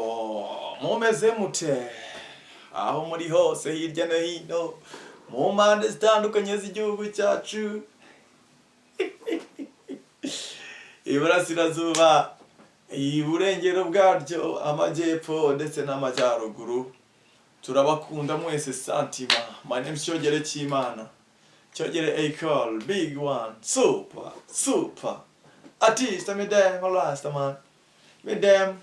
Hello mumeze mute aho muri hose hirya no hino mu mpande zitandukanye z'igihugu cyacu iburasirazuba iburengero bwaryo amajyepfo ndetse n'amajyaruguru turabakunda mwese santima. My name is Cyogere Cyimana, Cyogere Ecole, big one, super artist, midem rasta man, midem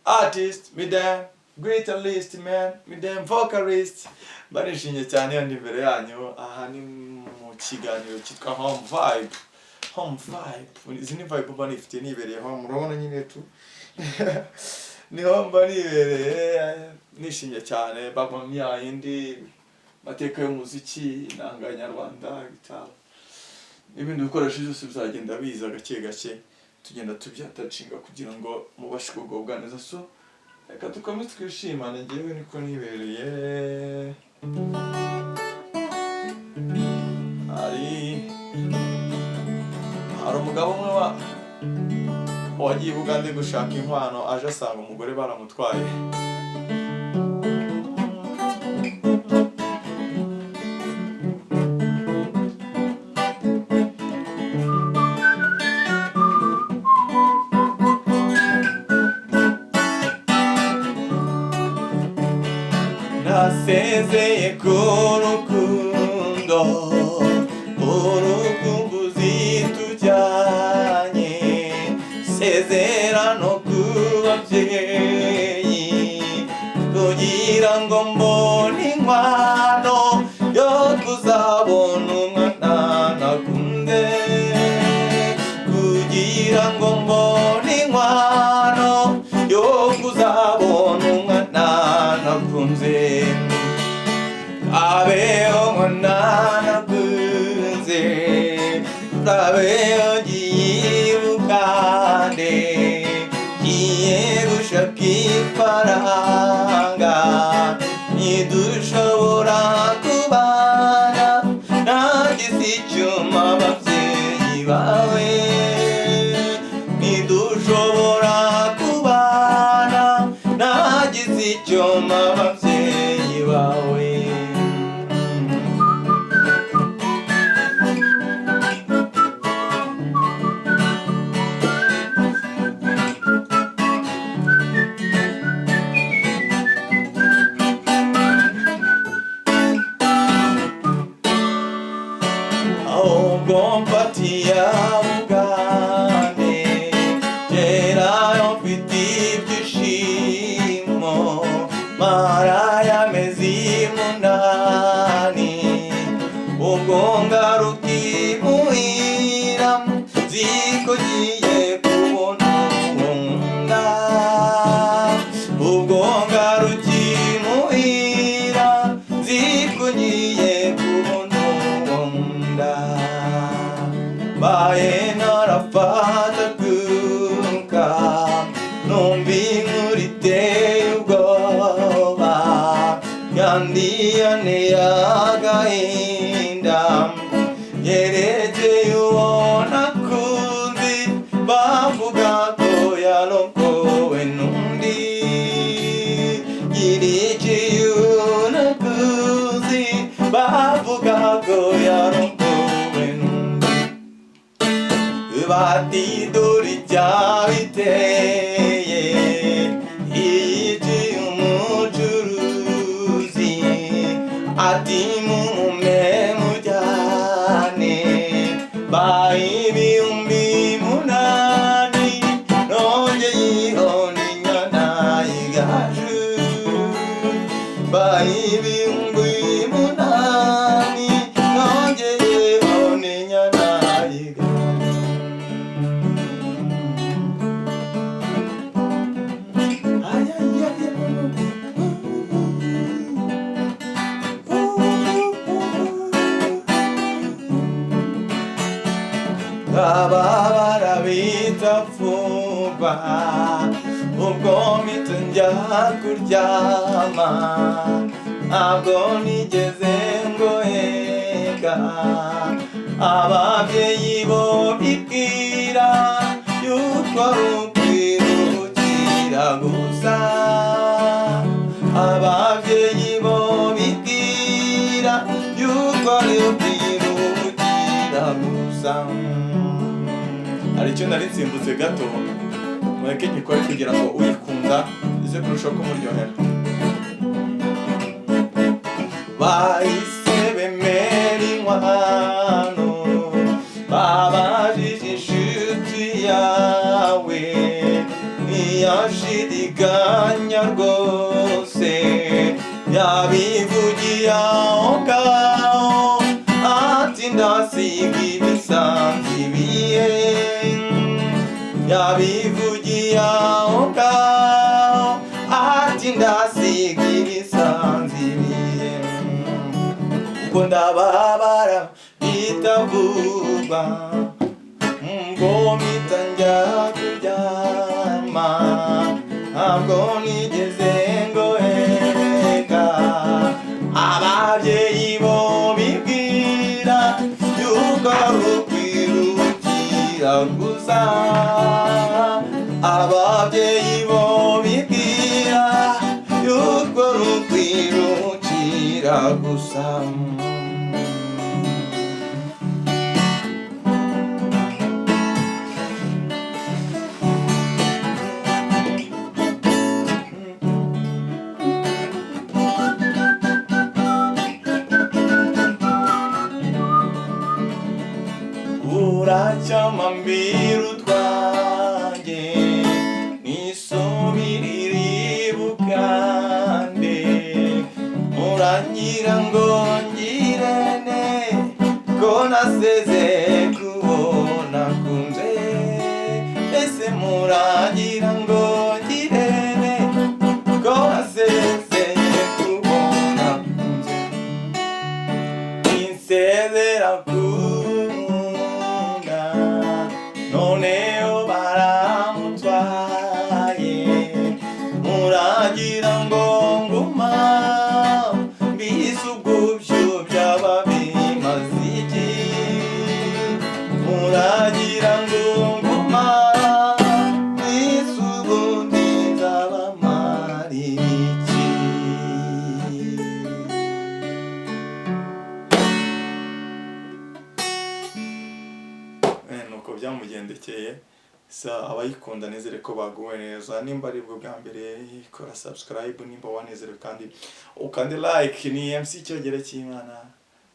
artist, midem guitarist man, midem vocalist. Barishimye cyane hano imbere yanyu. Aha ni mu kiganiro cyitwa Home Vibe. Izi ni vibe mba nifite nibereye home, murabona nyine tu niho mba nibereye nishimye cyane. Bagomya yindi mateka y'umuziki nanga nyarwanda gitabo n'ibindi bikoresho byose bizagenda biza gake gake tugenda tubyatacinga kugira ngo mubashe kugubwa neza. So reka tukomeze twishimane, ngewe niko nibereye. hari umugabo umwe wagiye Bugande gushaka inkwano, aje asanga umugore baramutwaye. Nasezeye ku rukundo, urukumbuzi tujyanye, sezerano ku babyeyi, kugira ngo mbone inkwano yo kuzabona umwana nakunze, kugira ngo mbone inkwano yo kuzabona umwana nakunze. Abeho mwana nakunze, abeho ngiye Bugande, ngiye gushaka ifaranga, ntidushobora kubana nagize icyuma ababyeyi bawe, ntidushobora kubana nagize icyuma ababyeyi bawe. Gompatia Bugande, gerayo mfite ibyishimo, maraya mezi munani, ubwo ngaruka imuhira, ziko ngiye kubona nkunda, ubwo ngaruka imuhira, ziko ngiye kubona nkunda. Baye narafata kuka, numva inkuru iteye ubwoba, kandi yanteye agahinda, yerekeye uwo nakunze, bavuga ko yarokowe n'undi, yerekeye uwo nakunze, bavuga ko yarokowe n'undi. Bati dore icyabiteye, yiciye umucuruzi, ati mumume mujyane, baha ibihumbi munani, nongeyeho n'inyana y'igaju, baha ibihumbi munani, nongeyeho n'inyana y'igaju. Ababara bitapfuba, ubwo mpita njya kuryama, ntabwo nigeze ngoheka, ababyeyi bo bibwira yuko rukwirukira gusa abavyeyi bo bibwira yuko rukwirukira gusa. Hari icyo nari nsimbutse gato mureke gikore kugira ngo uyikunda ize kurushaho kumuryohera. Bahise bemera inkwano babajije inshuti yawe ntiyashidikanya rwose yabivugiye aho ngaho ati ndasiga ibisanzwe ibihe yabivugiye aho ngaho ati ndasiga ibisanzwe ibihe kuko ndababara bitavugwa ngo mpita njya kuryama ntabwo nigeze ngoheka ababyeyi bo bibwira yuko rukwirukira gusa ababyeyi bo bibwira yuko rukwirukira gusa. Uracyamambira utwanjye nisubirira ibukande murangira ngo ngirene ko nasezeye kubona kunje ese murangira ngo ngirene ko nasezeye kubona kunje insezera noneho baramutwaye muragira ngo nguma mbise ubwubyo byaba bimaze iki muragira ngo nguma mbise ubundi nzabamara iki. Nuko byamugendekeye sa abayikunda nizere ko baguwe neza. Nimba ari bwo bwa mbere kora subscribe, nimba wanezerewe kandi ukande like. Ni MC Cyogere cy'Imana,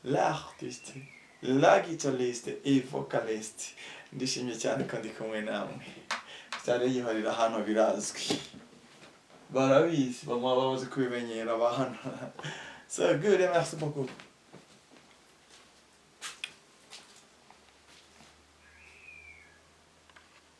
l'artiste, la guitariste et vocaliste. Ndishimye cyane kandi kumwe namwe cyane yiharira hano birazwi barabizi bamuha babaze kubimenyera abantu. So good, merci beaucoup.